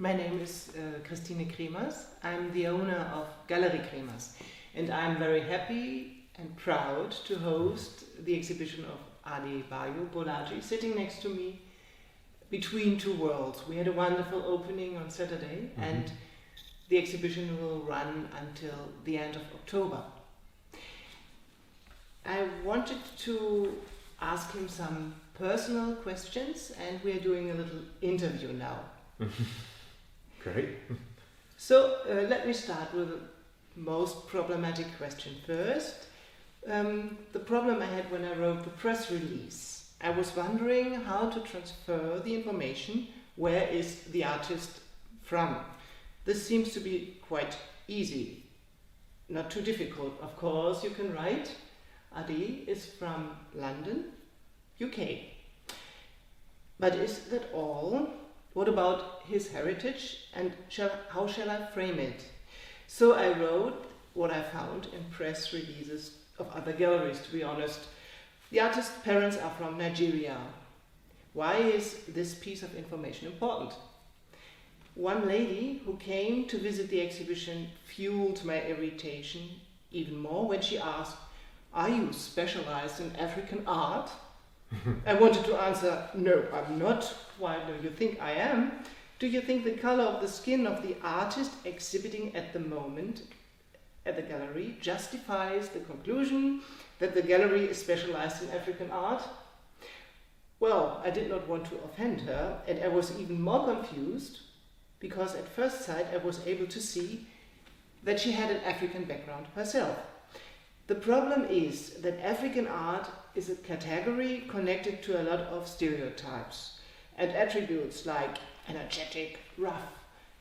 My name is Christine Kremers. I'm the owner of Galerie Kremers, and I'm very happy and proud to host the exhibition of Adébayo Bolaji sitting next to me between two worlds. We had a wonderful opening on Saturday, and the exhibition will run until the end of October. I wanted to ask him some personal questions, and we're doing a little interview now. Great. So let me start with the most problematic question first. The problem I had when I wrote the press release. I was wondering how to transfer the information. Where is the artist from? This seems to be quite easy, not too difficult. Of course, you can write Adi is from London, UK. But is that all? What about his heritage, and how shall I frame it? So I wrote what I found in press releases of other galleries, to be honest. The artist's parents are from Nigeria. Why is this piece of information important? One lady who came to visit the exhibition fueled my irritation even more when she asked, "Are you specialized in African art?" I wanted to answer, "No, I'm not. Why do you think I am? Do you think the color of the skin of the artist exhibiting at the moment at the gallery justifies the conclusion that the gallery is specialized in African art?" Well, I did not want to offend her, and I was even more confused because at first sight I was able to see that she had an African background herself. The problem is that African art is a category connected to a lot of stereotypes and attributes like energetic, rough,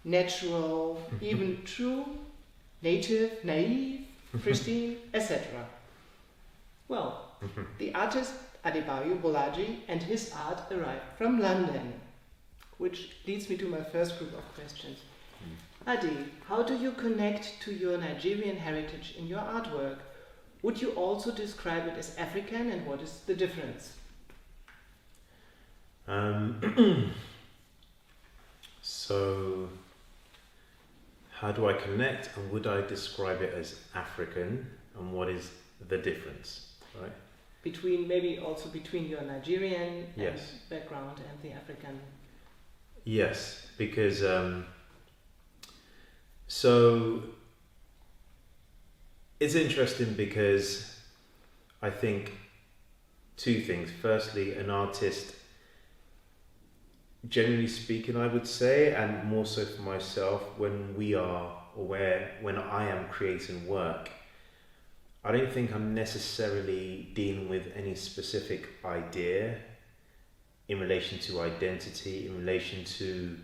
natural, even true, native, naive, pristine, etc. Well, the artist Adébayo Bolaji and his art arrived from London, which leads me to my first group of questions. Adi, how do you connect to your Nigerian heritage in your artwork? Would you also describe it as African, and what is the difference? So, how do I connect, and would I describe it as African, and what is the difference, right? Maybe also between your Nigerian Yes. background and the African. Yes, because so it's interesting because I think two things. Firstly, an artist, generally speaking, I would say, and more so for myself, when I am creating work, I don't think I'm necessarily dealing with any specific idea in relation to identity, in relation to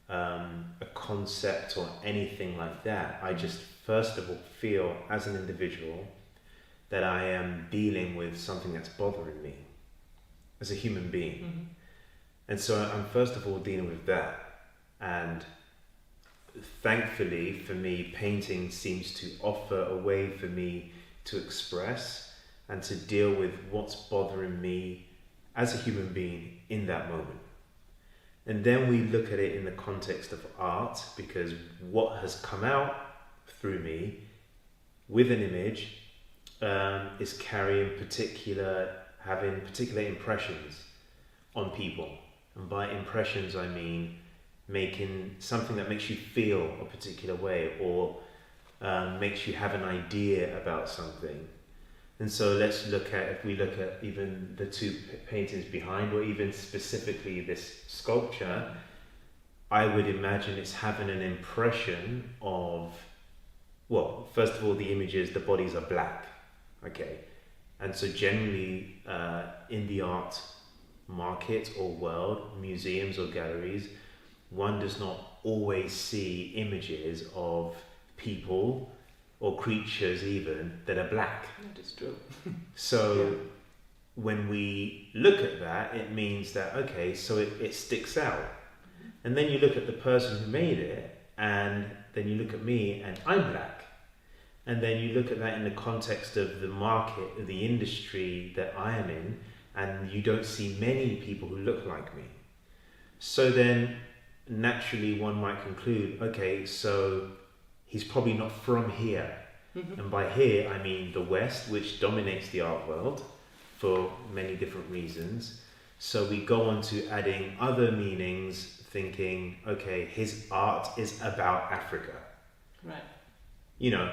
a concept or anything like that. I just first of all feel as an individual that I am dealing with something that's bothering me as a human being. And so I'm first of all dealing with that. And thankfully for me, painting seems to offer a way for me to express and to deal with what's bothering me as a human being in that moment. And then we look at it in the context of art, because what has come out through me with an image is having particular impressions on people. And by impressions I mean making something that makes you feel a particular way, or makes you have an idea about something. And so if we look at even the two paintings behind, or even specifically this sculpture, I would imagine it's having an impression of, well, first of all, the images, the bodies are black, okay? And so generally in the art market or world, museums or galleries, one does not always see images of people or creatures even that are black. That is true. So when we look at that, it means that, okay, so it sticks out. And then you look at the person who made it, and then you look at me and I'm black. And then you look at that in the context of the market, of the industry that I am in, and you don't see many people who look like me. So then naturally one might conclude, okay, so he's probably not from here. And by here, I mean the West, which dominates the art world for many different reasons. So we go on to adding other meanings, thinking, okay, his art is about Africa. Right. You know,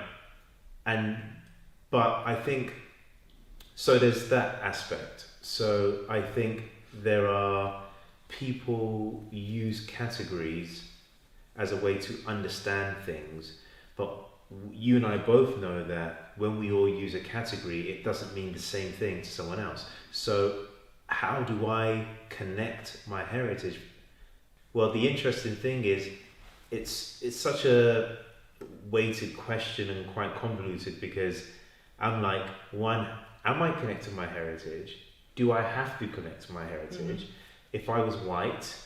but I think, so there's that aspect. So I think there are people use categories as a way to understand things, but you and I both know that when we all use a category, it doesn't mean the same thing to someone else. So how do I connect my heritage? Well, the interesting thing is, it's such a weighted question and quite convoluted, because I'm like, one, am I connected to my heritage? Do I have to connect to my heritage? If I was white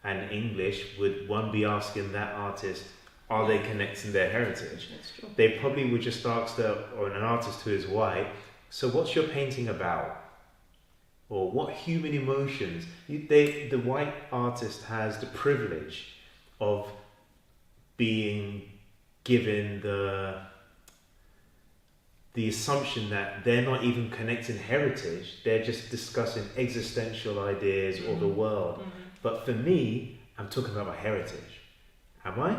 and English, would one be asking that artist, are they connecting their heritage? That's true. They probably would just ask or an artist who is white, so what's your painting about? Or what human emotions? The white artist has the privilege of being given the assumption that they're not even connecting heritage, they're just discussing existential ideas or the world. But for me, I'm talking about my heritage. Am I?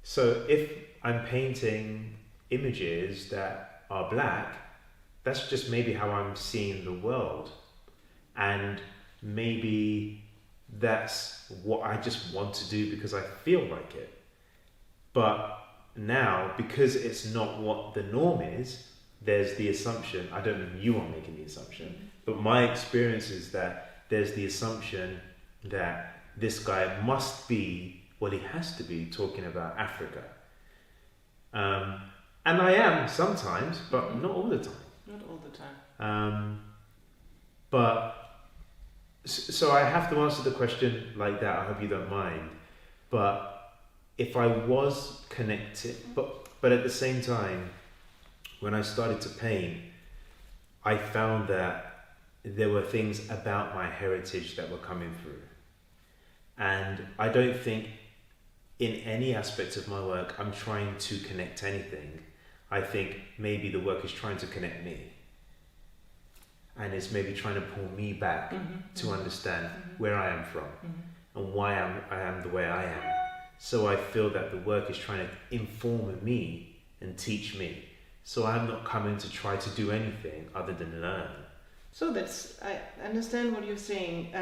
So if I'm painting images that are black, that's just maybe how I'm seeing the world. And maybe that's what I just want to do because I feel like it. But now, because it's not what the norm is, there's the assumption, I don't know if you are making the assumption, but my experience is that there's the assumption that this guy must be, well, he has to be talking about Africa. And I am sometimes, but not all the time. Not all the time. So I have to answer the question like that. I hope you don't mind. But if I was connected, but at the same time, when I started to paint, I found that there were things about my heritage that were coming through. And I don't think in any aspect of my work I'm trying to connect anything. I think maybe the work is trying to connect me. And it's maybe trying to pull me back to understand where I am from and why I am the way I am. So I feel that the work is trying to inform me and teach me. So I'm not coming to try to do anything other than learn. So I understand what you're saying,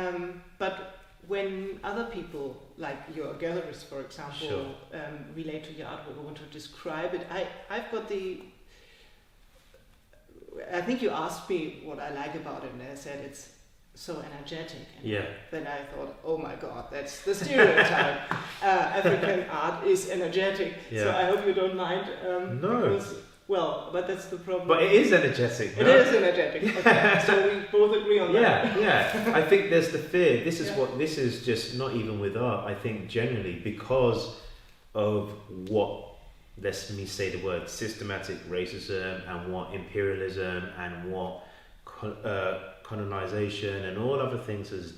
but when other people, like your galleries, for example, relate to your artwork or want to describe it, I've got I think you asked me what I like about it, and I said it's so energetic. And then I thought, oh my God, that's the stereotype. African art is energetic. Yeah. So I hope you don't mind. No. But that's the problem. But it is energetic. No? It is energetic. Okay. So we both agree on that. Yeah. I think there's the fear. This is just not even with art. I think generally because of what, let me say the word, systematic racism and what imperialism and what colonization and all other things has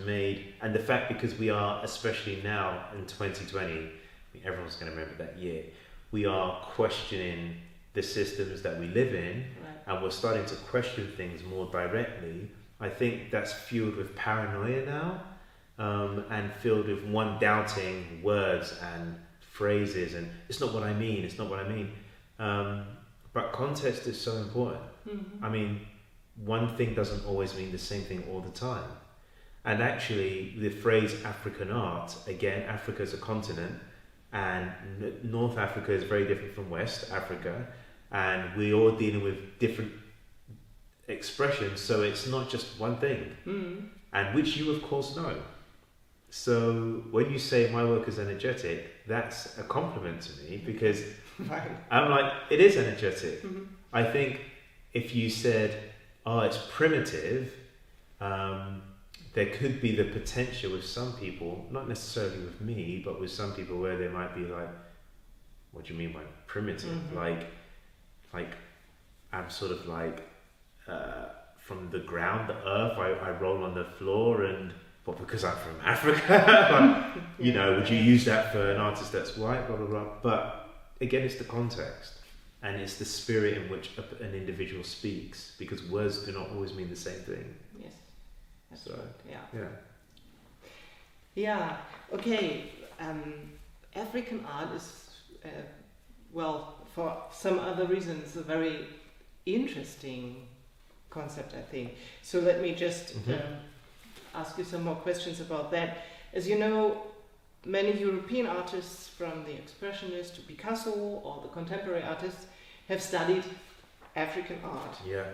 made, and the fact because we are, especially now in 2020, everyone's going to remember that year, we are questioning the systems that we live in, and we're starting to question things more directly. I think that's fueled with paranoia now, and filled with one doubting words and phrases, and it's not what I mean. But context is so important. I mean, one thing doesn't always mean the same thing all the time. And actually, the phrase African art, again, Africa is a continent, and North Africa is very different from West Africa, and we're all dealing with different expressions, so it's not just one thing, and which you of course know. So when you say my work is energetic, that's a compliment to me, because I'm like, it is energetic. I think if you said, oh, it's primitive, there could be the potential with some people, not necessarily with me, but with some people where they might be like, what do you mean by primitive? Like I'm sort of like from the ground, the earth, I roll on the floor and but because I'm from Africa, like, would you use that for an artist that's white, blah, blah, blah. But again, it's the context and it's the spirit in which an individual speaks, because words do not always mean the same thing. Yes. That's So, right. yeah. Yeah, okay. African art is, for some other reasons, a very interesting concept, I think. So let me just ask you some more questions about that. As you know, many European artists, from the Expressionist to Picasso or the contemporary artists, have studied African art. Yeah.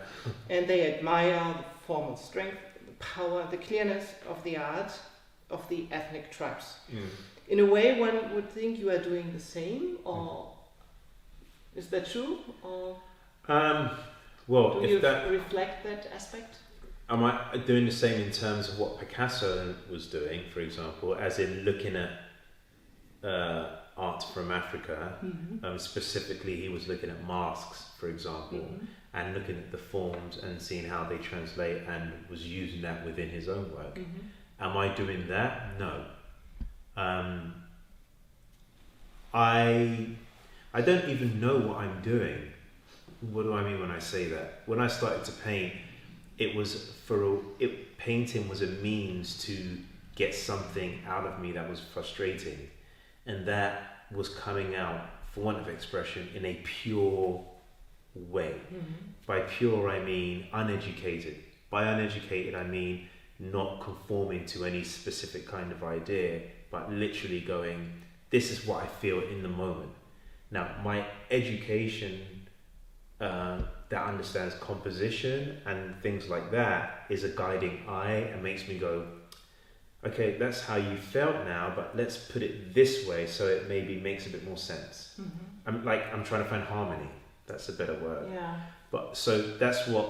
And they admire the formal strength, the power, the clearness of the art of the ethnic tribes. In a way, one would think you are doing the same, or is that true? Or well, do you reflect that aspect? Am I doing the same in terms of what Picasso was doing, for example, as in looking at art from Africa? Specifically, he was looking at masks, for example, and looking at the forms and seeing how they translate, and was using that within his own work. Am I doing that? No. I don't even know what I'm doing. What do I mean when I say that? When I started to paint, painting was a means to get something out of me that was frustrating, and that was coming out, for want of expression, in a pure way. By pure, I mean uneducated. By uneducated, I mean not conforming to any specific kind of idea, but literally going, this is what I feel in the moment. Now, my education that understands composition and things like that is a guiding eye and makes me go, okay, that's how you felt now, but let's put it this way so it maybe makes a bit more sense. I'm trying to find harmony. That's a better word. Yeah. But so that's what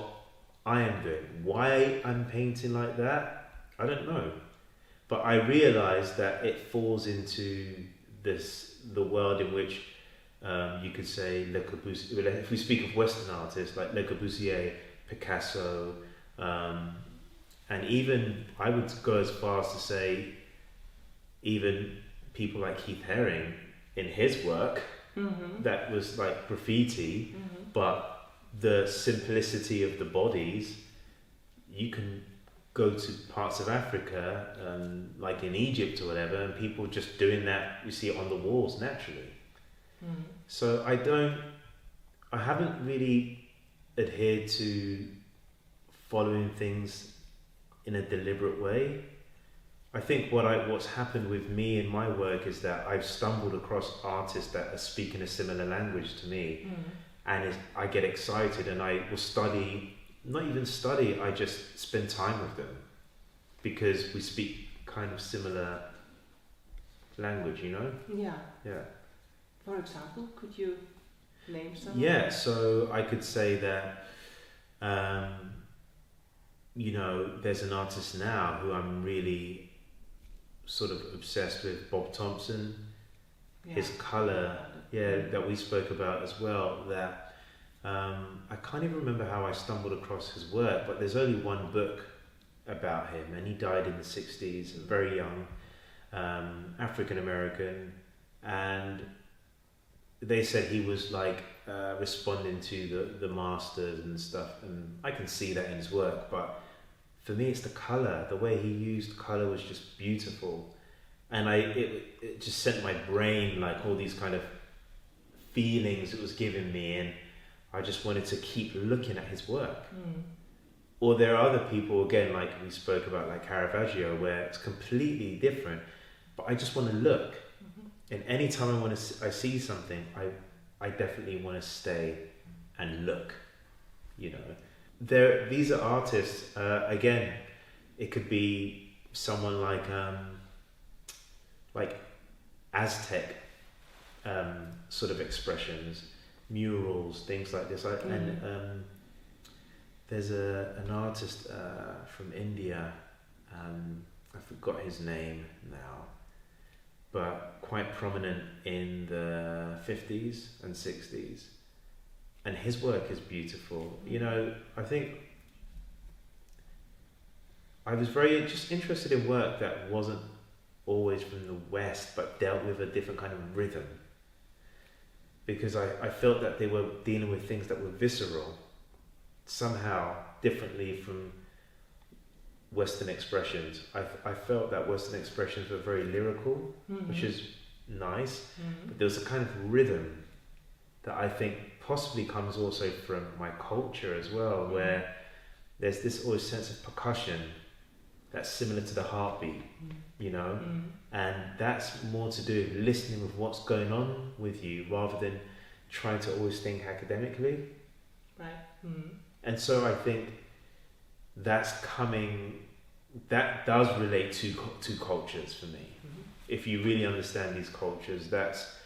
I am doing. Why I'm painting like that, I don't know. But I realise that it falls into the world in which you could say Le Corbusier. If we speak of Western artists like Le Corbusier, Picasso, and even I would go as far as to say even people like Keith Haring in his work, that was like graffiti, but the simplicity of the bodies, you can go to parts of Africa, like in Egypt or whatever, and people just doing that, you see it on the walls naturally. So I haven't really adhered to following things in a deliberate way. I think what's happened with me in my work is that I've stumbled across artists that are speaking a similar language to me, and I get excited, and I will study, not even study, I just spend time with them because we speak kind of similar language, Yeah. Yeah. For example, could you name some? Yeah, so I could say that, there's an artist now who I'm really sort of obsessed with, Bob Thompson. Yeah. His colour, that we spoke about as well, that I can't even remember how I stumbled across his work, but there's only one book about him, and he died in the 60s, very young, African American, and they said he was like responding to the masters and stuff, and I can see that in his work, but for me it's the colour. The way he used colour was just beautiful, and it just sent my brain like all these kind of feelings it was giving me, and I just wanted to keep looking at his work. Or there are other people, again, like we spoke about, like Caravaggio, where it's completely different, but I just want to look. And anytime I see something, I definitely want to stay and look, These are artists, again, it could be someone like Aztec sort of expressions, murals, things like this. And there's an artist from India, I forgot his name now, but quite prominent in the 50s and 60s, and his work is beautiful. I think I was very just interested in work that wasn't always from the West, but dealt with a different kind of rhythm. Because I felt that they were dealing with things that were visceral, somehow differently from Western expressions. I felt that Western expressions were very lyrical, which is nice, but there was a kind of rhythm that I think possibly comes also from my culture as well, where there's this always sense of percussion that's similar to the heartbeat, you know, and that's more to do with listening with what's going on with you rather than trying to always think academically. Right. And so I think that does relate to cultures for me. If you really understand these cultures, that's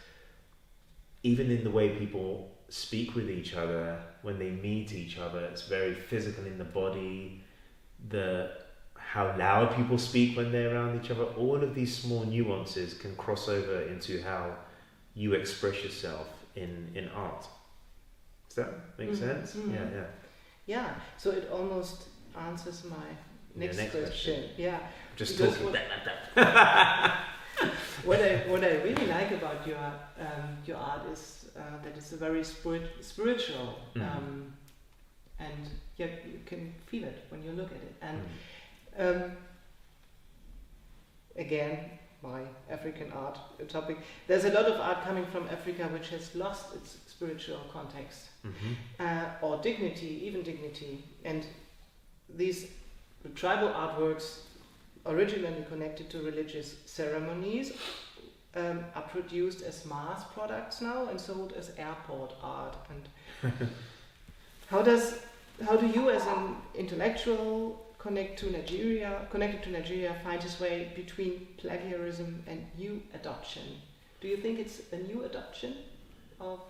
even in the way people speak with each other, when they meet each other, it's very physical in the body, how loud people speak when they're around each other, all of these small nuances can cross over into how you express yourself in art. Does that make sense? Yeah, so it almost answers my next question. Yeah. Just because talking. What I really like about your art is that it's a very spiritual, and yet you can feel it when you look at it. And again, my African art topic. There's a lot of art coming from Africa which has lost its spiritual context or dignity, and these tribal artworks, originally connected to religious ceremonies, are produced as mass products now and sold as airport art. And how do you, as an intellectual connected to Nigeria, find his way between plagiarism and new adoption? Do you think it's a new adoption of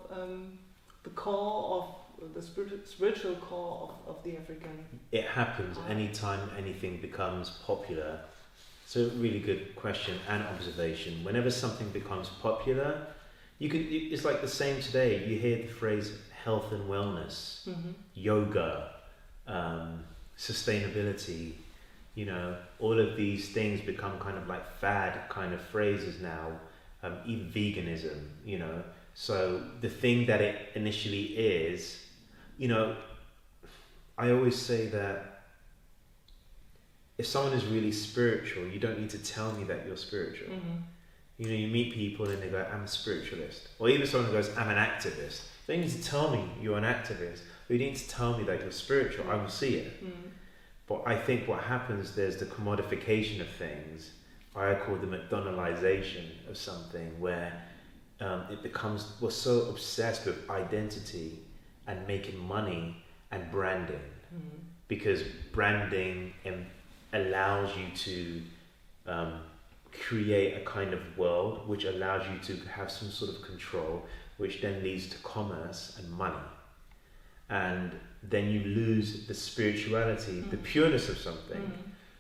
the core of the spiritual core of the African? It happens anytime anything becomes popular. So really good question and observation. Whenever something becomes popular, it's like the same today. You hear the phrase health and wellness, yoga, sustainability, you know, all of these things become kind of like fad kind of phrases now, even veganism, you know. So the thing that it initially is, you know, I always say that if someone is really spiritual, you don't need to tell me that you're spiritual. You know, you meet people and they go, I'm a spiritualist. Or even someone who goes, I'm an activist. You don't need to tell me you're an activist. You need to tell me that you're spiritual. I will see it. But I think what happens, there's the commodification of things. I call the McDonaldization of something, where it becomes, we're so obsessed with identity and making money and branding. Because branding allows you to create a kind of world which allows you to have some sort of control, which then leads to commerce and money. And then you lose the spirituality, the pureness of something.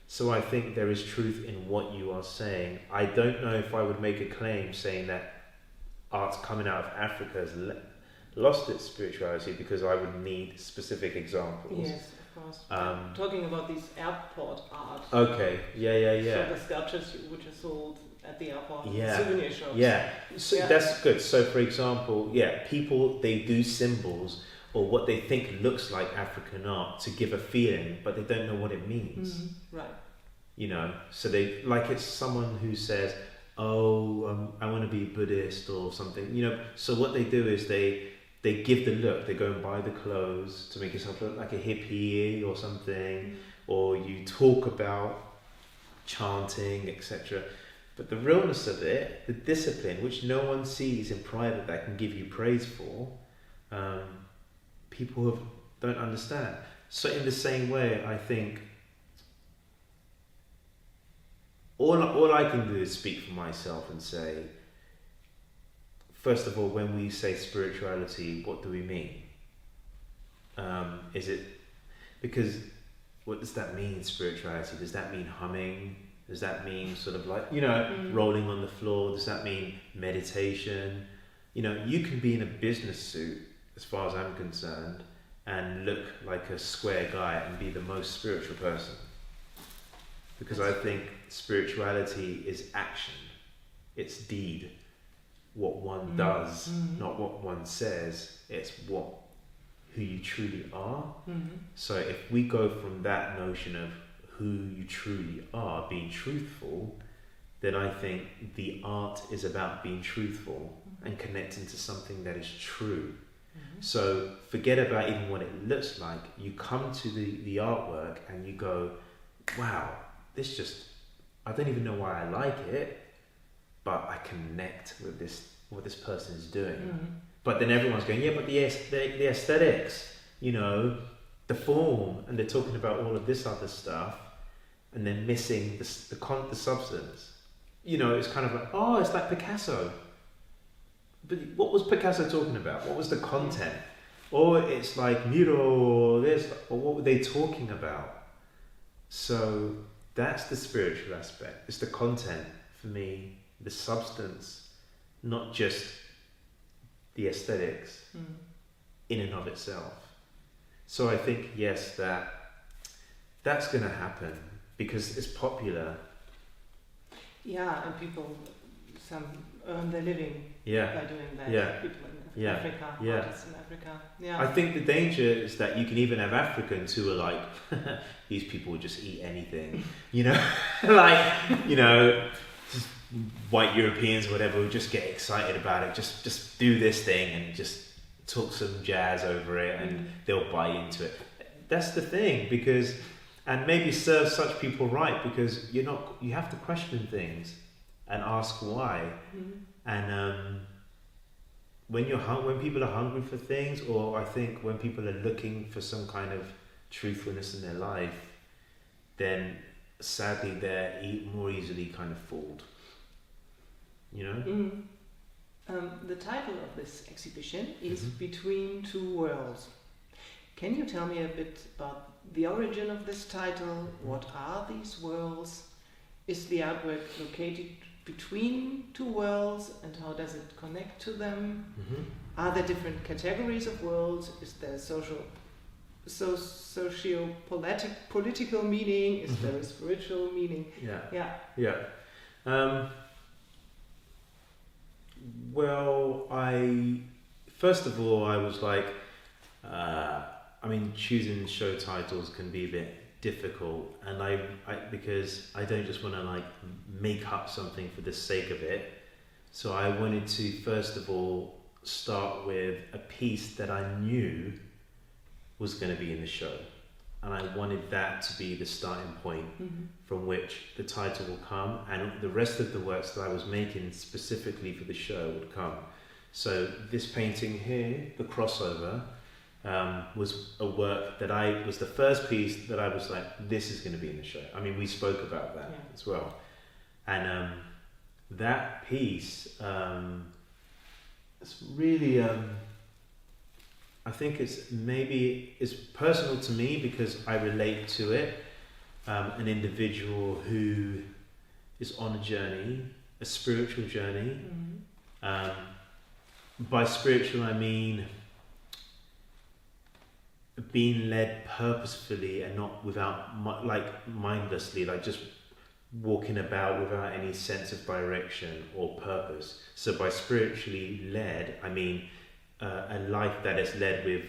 So I think there is truth in what you are saying. I don't know if I would make a claim saying that art's coming out of Africa has lost its spirituality, because I would need specific examples. Yes, of course. Talking about these airport art. Okay, yeah. So the sculptures which are sold at the airport, yeah. souvenir shops. Yeah, so yeah. That's good. So for example, people, they do symbols or what they think looks like African art to give a feeling, but they don't know what it means. Right. You know, so they, like, it's someone who says, oh, I want to be Buddhist or something, you know. So what they do is they give the look, they go and buy the clothes to make yourself look like a hippie or something, or you talk about chanting, etc. But the realness of it, the discipline, which no one sees in private that can give you praise for, people don't understand. So in the same way, I think all I can do is speak for myself and say, first of all, when we say spirituality, what do we mean? Is it, because what does that mean, spirituality? Does that mean humming? Does that mean sort of like, you know, rolling on the floor? Does that mean meditation? You know, you can be in a business suit, as far as I'm concerned, and look like a square guy and be the most spiritual person. because I think spirituality is action, it's deed, what one does, not what one says. It's who you truly are. So if we go from that notion of who you truly are, being truthful, then I think the art is about being truthful and connecting to something that is true. So forget about even what it looks like. You come to the artwork and you go, wow, I don't even know why I like it, but I connect with what this person is doing. But then everyone's going, yeah, but the aesthetics, the form, and they're talking about all of this other stuff, and they're missing the substance. It's kind of like, oh, it's like Picasso. But what was Picasso talking about? What was the content? Or it's like Miro, or what were they talking about? So that's the spiritual aspect. It's the content for me, the substance, not just the aesthetics in and of itself. So I think, yes, that's going to happen because it's popular. Yeah, and some earn their living by doing that. Yeah. People in Africa, artists in Africa. Yeah. I think the danger is that you can even have Africans who are like, these people would just eat anything, just white Europeans or whatever who just get excited about it, just do this thing and just talk some jazz over it and they'll buy into it. That's the thing, and maybe serve such people right, because you have to question things and ask why. And when people are hungry for things, or I think when people are looking for some kind of truthfulness in their life, then sadly they're more easily kind of fooled. The title of this exhibition is Between Two Worlds. Can you tell me a bit about the origin of this title? What are these worlds? Is the artwork located between two worlds, and how does it connect to them? Are there different categories of worlds? Is there socio-political meaning? Is there a spiritual meaning? Well, first of all, I was like, choosing show titles can be a bit difficult, and because I don't just want to make up something for the sake of it. So I wanted to first of all start with a piece that I knew was going to be in the show, and I wanted that to be the starting point from which the title will come, and the rest of the works that I was making specifically for the show would come. So this painting here, the crossover, was a work that was the first piece that I was like, this is going to be in the show. We spoke about that as well. And that piece, it's really, I think it's personal to me because I relate to it. An individual who is on a journey, a spiritual journey. By spiritual, I mean being led purposefully and not mindlessly, just walking about without any sense of direction or purpose. So by spiritually led, I mean a life that is led with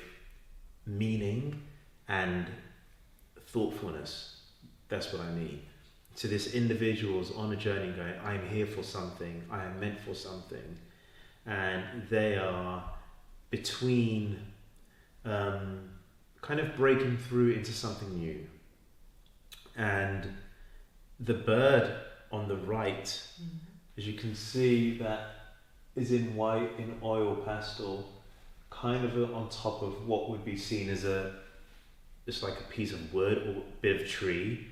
meaning and thoughtfulness. That's what I mean. So this individual's on a journey going, I'm here for something, I am meant for something. And they are between kind of breaking through into something new. And the bird on the right, as you can see, that is in white, in oil pastel, kind of on top of what would be seen as just like a piece of wood or a bit of tree.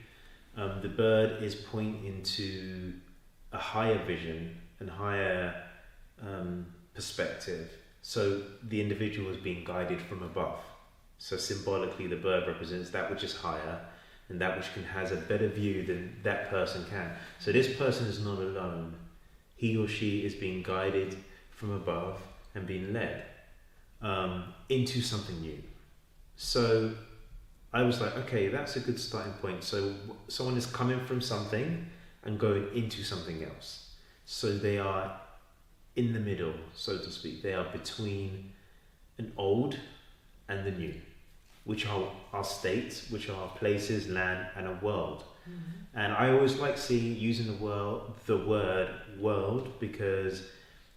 The bird is pointing to a higher vision and higher perspective. So the individual is being guided from above. So symbolically, the bird represents that which is higher and that which has a better view than that person can. So this person is not alone. He or she is being guided from above and being led into something new. So I was like, okay, that's a good starting point. So someone is coming from something and going into something else. So they are in the middle, so to speak. They are between an old and the new, which are our states, which are places, land, and a world. Mm-hmm. And I always like using the word world, because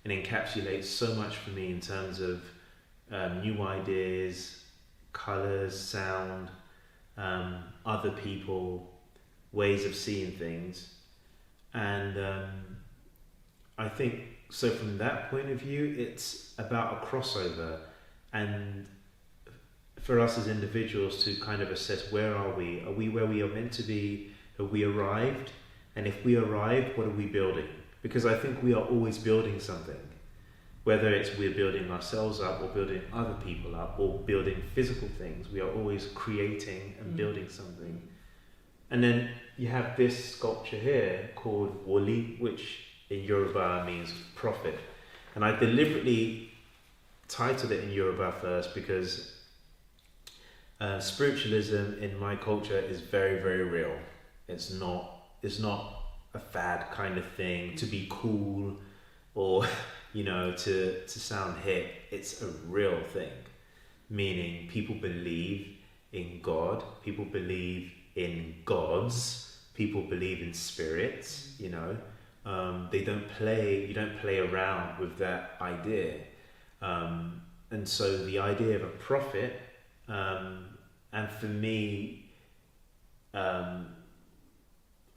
it encapsulates so much for me in terms of new ideas, colours, sound, other people, ways of seeing things. And I think, so from that point of view, it's about a crossover, and for us as individuals to kind of assess, where are we? Are we where we are meant to be? Have we arrived? And if we arrived, what are we building? Because I think we are always building something, whether it's we're building ourselves up or building other people up or building physical things. We are always creating and building something. And then you have this sculpture here called Woli, which in Yoruba means prophet. And I deliberately titled it in Yoruba first because spiritualism in my culture is very, very real. It's not a fad kind of thing to be cool or, to sound hip. It's a real thing, meaning people believe in God, people believe in gods, people believe in spirits, you don't play around with that idea. And so the idea of a prophet, and for me,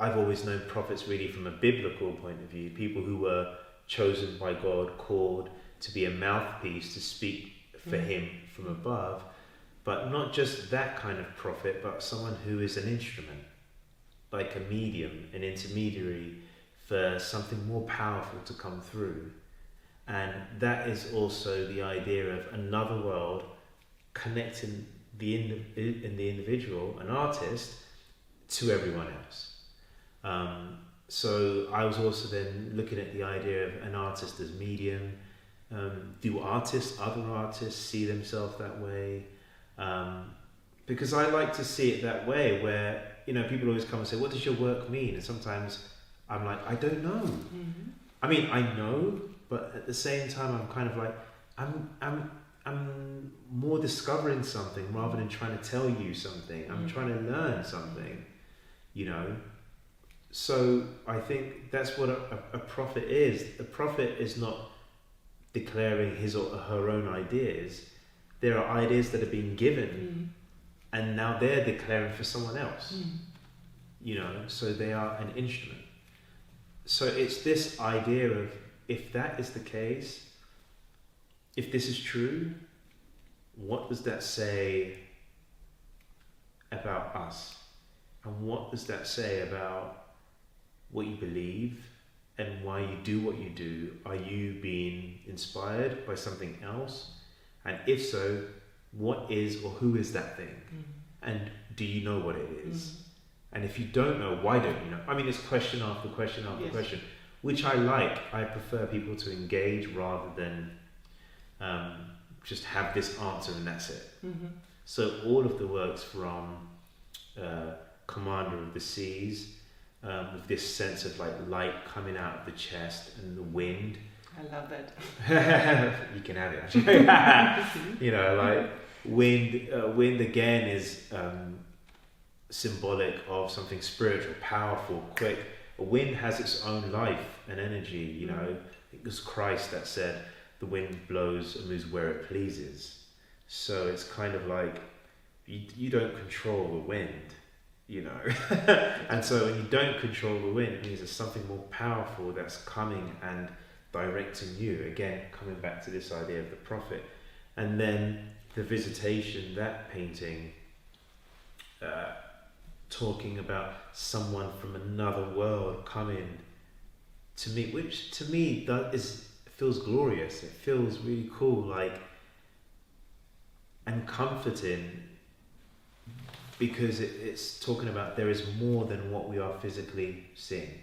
I've always known prophets really from a biblical point of view, people who were chosen by God, called to be a mouthpiece to speak for him from above, but not just that kind of prophet, but someone who is an instrument, like a medium, an intermediary for something more powerful to come through. And that is also the idea of another world connecting in the individual, an artist, to everyone else. So I was also then looking at the idea of an artist as medium. Do other artists see themselves that way? Because I like to see it that way, where people always come and say, what does your work mean? And sometimes I'm like, I don't know. Mm-hmm. I mean, I know, but at the same time I'm kind of like, I'm more discovering something rather than trying to tell you something. I'm trying to learn something, So I think that's what a prophet is. A prophet is not declaring his or her own ideas. There are ideas that have been given, and now they're declaring for someone else. So they are an instrument. So it's this idea of, if that is the case, if this is true, what does that say about us? And what does that say about what you believe and why you do what you do? Are you being inspired by something else? And if so, what is or who is that thing? And do you know what it is? And if you don't know, why don't you know? I mean, it's question after question after question, which I like. I prefer people to engage rather than just have this answer and that's it. So all of the works from Commander of the Seas, with this sense of like light coming out of the chest and the wind. I love that. You can have it actually. Like wind again is symbolic of something spiritual, powerful, quick. A wind has its own life and energy, It was Christ that said, the wind blows and moves where it pleases. So it's kind of like, you don't control the wind, And so when you don't control the wind, it means there's something more powerful that's coming and directing you. Again, coming back to this idea of the prophet. And then the Visitation, that painting, talking about someone from another world coming to me, which to me feels glorious. It feels really cool, and comforting, because it's talking about there is more than what we are physically seeing.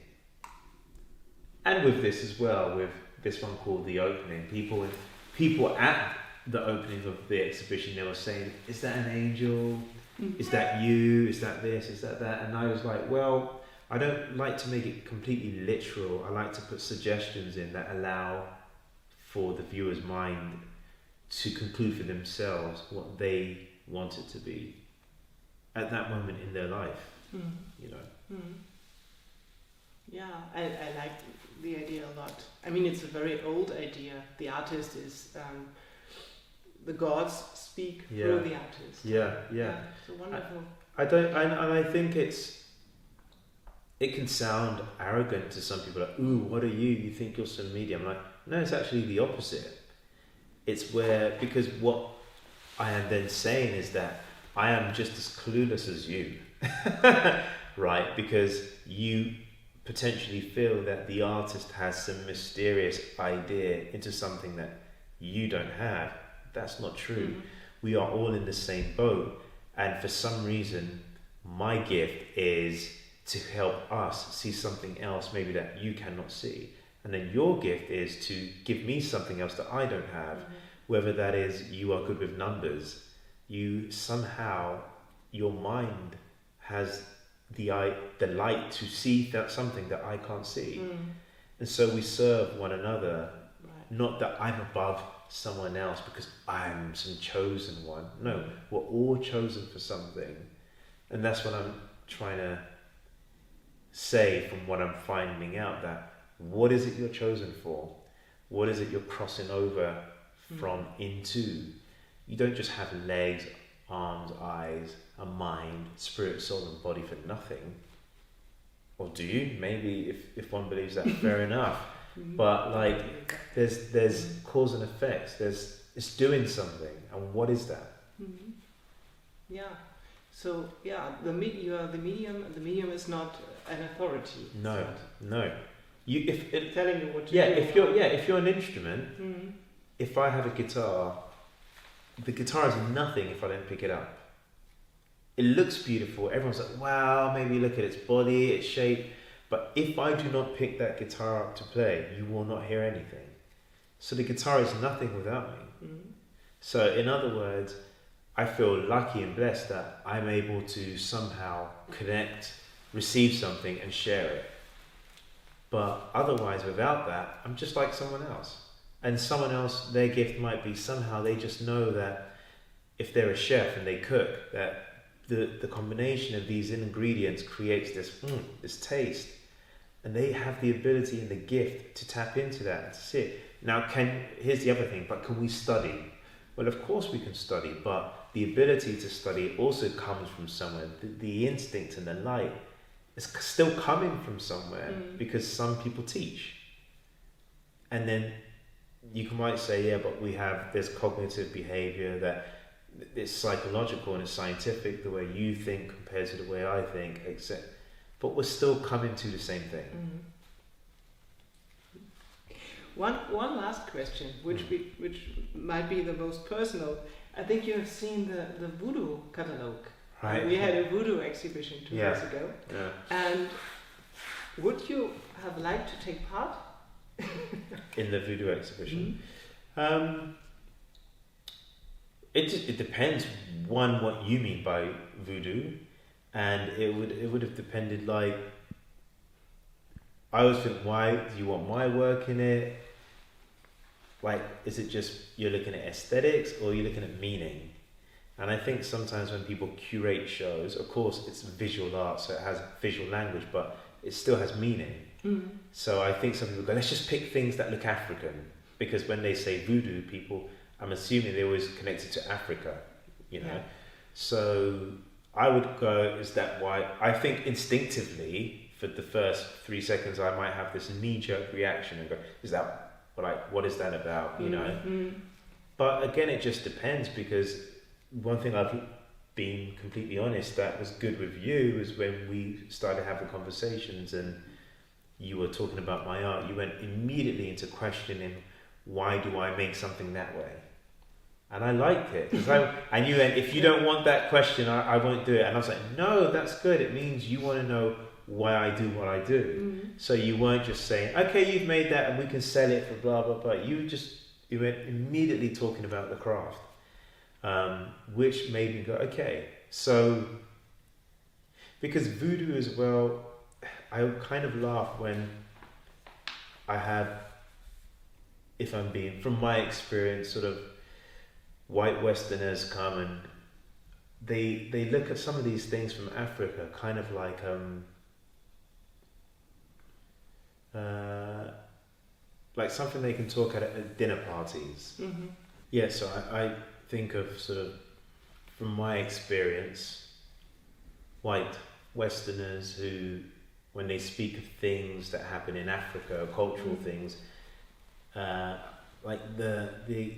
And with this as well, with this one called The Opening, people at the opening of the exhibition, they were saying, is that an angel? Is that you? Is that this? Is that that? And I was like, well, I don't like to make it completely literal. I like to put suggestions in that allow for the viewer's mind to conclude for themselves what they want it to be at that moment in their life, you know. Yeah, I like the idea a lot. I mean, it's a very old idea. The artist is, the gods speak through the artist. Yeah. So wonderful. I think it can sound arrogant to some people, like, ooh, what are you? You think you're some medium? I'm like, no, it's actually the opposite. It's because what I am then saying is that I am just as clueless as you, right? Because you potentially feel that the artist has some mysterious idea into something that you don't have. That's not true. We are all in the same boat, and for some reason my gift is to help us see something else maybe that you cannot see, and then your gift is to give me something else that I don't have. Whether that is you are good with numbers, you somehow, your mind has the light to see that something that I can't see. And so we serve one another, not that I'm above someone else because I'm some chosen one. No, we're all chosen for something. And that's what I'm trying to say from what I'm finding out, that what is it you're chosen for? What is it you're crossing over from into? You don't just have legs, arms, eyes, a mind, spirit, soul and body for nothing. Or do you? Maybe if one believes that, fair enough. But like there's cause and effects. It's doing something, and what is that? Yeah. So yeah, you are the medium, and the medium is not an authority. No. If telling you what to do. If you're an instrument, if I have a guitar, the guitar is nothing if I don't pick it up. It looks beautiful. Everyone's like, wow, maybe look at its body, its shape. But if I do not pick that guitar up to play, you will not hear anything. So the guitar is nothing without me. So in other words, I feel lucky and blessed that I'm able to somehow connect, receive something and share it. But otherwise, without that, I'm just like someone else. And someone else, their gift might be somehow they just know that if they're a chef and they cook, that the combination of these ingredients creates this taste. And they have the ability and the gift to tap into that and to see it. Now, here's the other thing, but can we study? Well, of course we can study, but the ability to study also comes from somewhere. The instinct and the light is still coming from somewhere because some people teach. And then you might say, yeah, but there's cognitive behavior that it's psychological and it's scientific, the way you think compared to the way I think, etc. But we're still coming to the same thing. One last question, which might be the most personal. I think you have seen the Voodoo catalogue. Right. We had a Voodoo exhibition 2 years ago. Yeah. And would you have liked to take part in the Voodoo exhibition? It depends. One, what you mean by Voodoo. And it would have depended, like, I always think, why do you want my work in it? Like, is it just you're looking at aesthetics or you're looking at meaning? And I think sometimes when people curate shows, of course it's visual art, so it has visual language, but it still has meaning. So I think some people go, let's just pick things that look African, because when they say voodoo, people, I'm assuming they always connect it to Africa, you know. Yeah. So I would go, is that why? I think instinctively, for the first 3 seconds, I might have this knee-jerk reaction and go, is that, like, what is that about, you know? But again, it just depends, because one thing I've been completely honest that was good with you is when we started having conversations and you were talking about my art, you went immediately into questioning, why do I make something that way? And I liked it, because and you went, if you don't want that question, I won't do it. And I was like, no, that's good. It means you want to know why I do what I do. So you weren't just saying, okay, you've made that and we can sell it for blah, blah, blah. You went immediately talking about the craft, which made me go, okay, So, because voodoo as well, I kind of laugh when I have, if I'm being, from my experience, sort of white Westerners come and they look at some of these things from Africa kind of like something they can talk at dinner parties. Mm-hmm. Yeah, so I think of sort of, from my experience, white Westerners who, when they speak of things that happen in Africa, cultural things, like the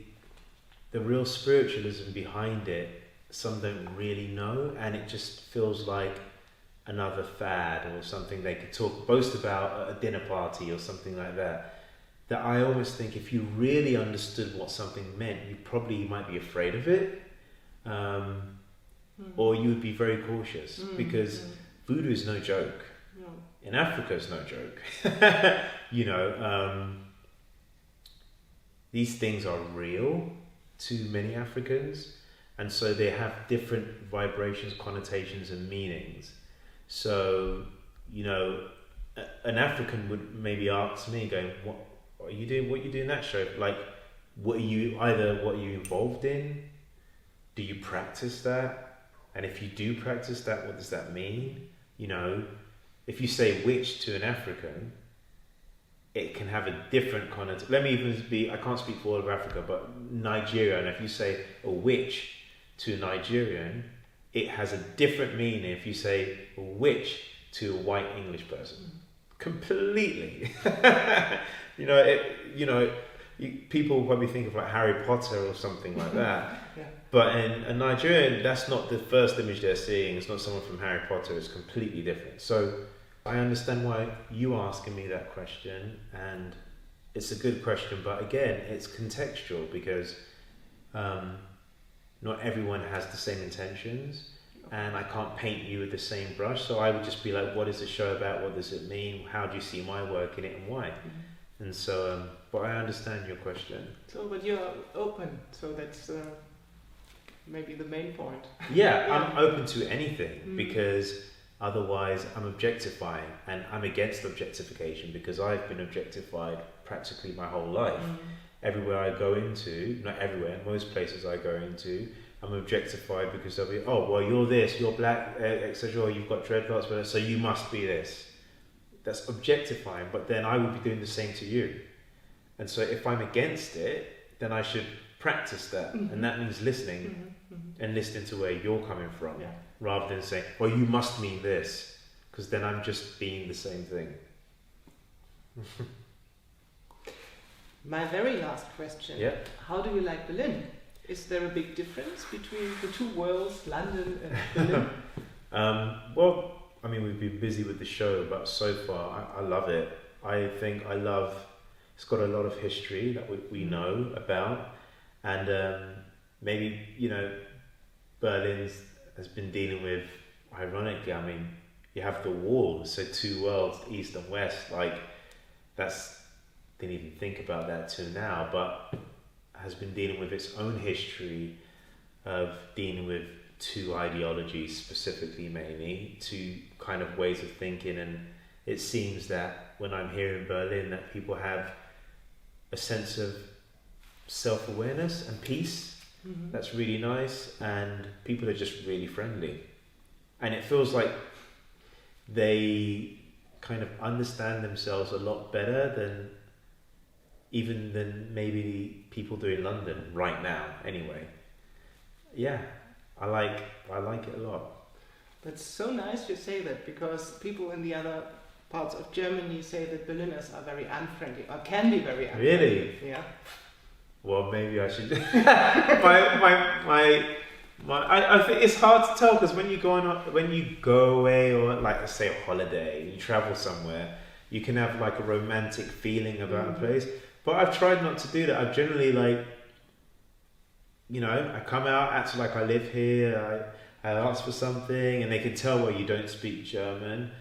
real spiritualism behind it, some don't really know, and it just feels like another fad or something they could boast about at a dinner party or something like that. That I always think if you really understood what something meant, you might be afraid of it, or you would be very cautious, because voodoo is no joke. No. In Africa, it's no joke. These things are real to many Africans, and so they have different vibrations, connotations, and meanings. So, an African would maybe ask me, going, "What are you doing? What you do in that show? Like, what are you involved in? Do you practice that? And if you do practice that, what does that mean? If you say witch to an African, it can have a different connotation. I can't speak for all of Africa, but Nigeria, and if you say a witch to a Nigerian, it has a different meaning if you say a witch to a white English person. Completely. People probably think of like Harry Potter or something like that. Yeah. But in a Nigerian, that's not the first image they're seeing. It's not someone from Harry Potter. It's completely different. So I understand why you asking me that question, and it's a good question. But again, it's contextual, because not everyone has the same intentions, and I can't paint you with the same brush. So I would just be like, what is the show about? What does it mean? How do you see my work in it, and why? Mm-hmm. And so, but I understand your question. So, but you're open, so that's maybe the main point. Yeah, I'm open to anything, because otherwise I'm objectifying, and I'm against objectification, because I've been objectified practically my whole life. Everywhere I go into, not everywhere, most places I go into, I'm objectified because they'll be, oh, well, you're this, you're black, etc., or you've got dreadlocks, so you must be this. That's objectifying, but then I would be doing the same to you. And so if I'm against it, then I should practice that. And that means listening, and listening to where you're coming from, rather than saying, well, you must mean this, because then I'm just being the same thing. My very last question. Yeah. How do you like Berlin? Is there a big difference between the two worlds, London and Berlin? Well, I mean, we've been busy with the show, but so far, I love it. I think it's got a lot of history that we know about, and maybe, Berlin has been dealing with, ironically, I mean, you have the wall, so two worlds, east and west, didn't even think about that till now, but has been dealing with its own history of dealing with two ideologies, specifically mainly, two kind of ways of thinking. And it seems that when I'm here in Berlin, that people have a sense of self-awareness and peace. That's really nice, and people are just really friendly, and it feels like they kind of understand themselves a lot better than maybe the people do in London right now, anyway. Yeah, I like it a lot. That's so nice you say that, because people in the other parts of Germany say that Berliners are very unfriendly, or can be very unfriendly. Really? Yeah. Well, maybe I should. I think it's hard to tell, because when you go away, or like say a holiday, you travel somewhere, you can have like a romantic feeling about a place. But I've tried not to do that. I've generally I come out, act like I live here, I ask for something, and they can tell, well, you don't speak German,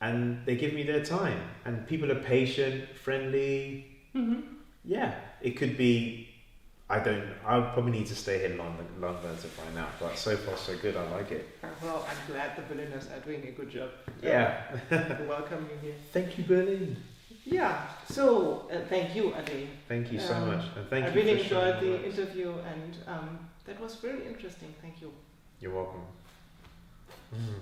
and they give me their time. And people are patient, friendly. Yeah, it could be, I'll probably need to stay here longer to find out. But so far so good. I like it. Well, I'm glad the Berliners are doing a good job. Yeah. To welcome you here. Thank you, Berlin. Yeah. So thank you, Ade. Thank you so much, and thank you. I really for sharing enjoyed the your work. interview, and that was really interesting. Thank you. You're welcome. Mm.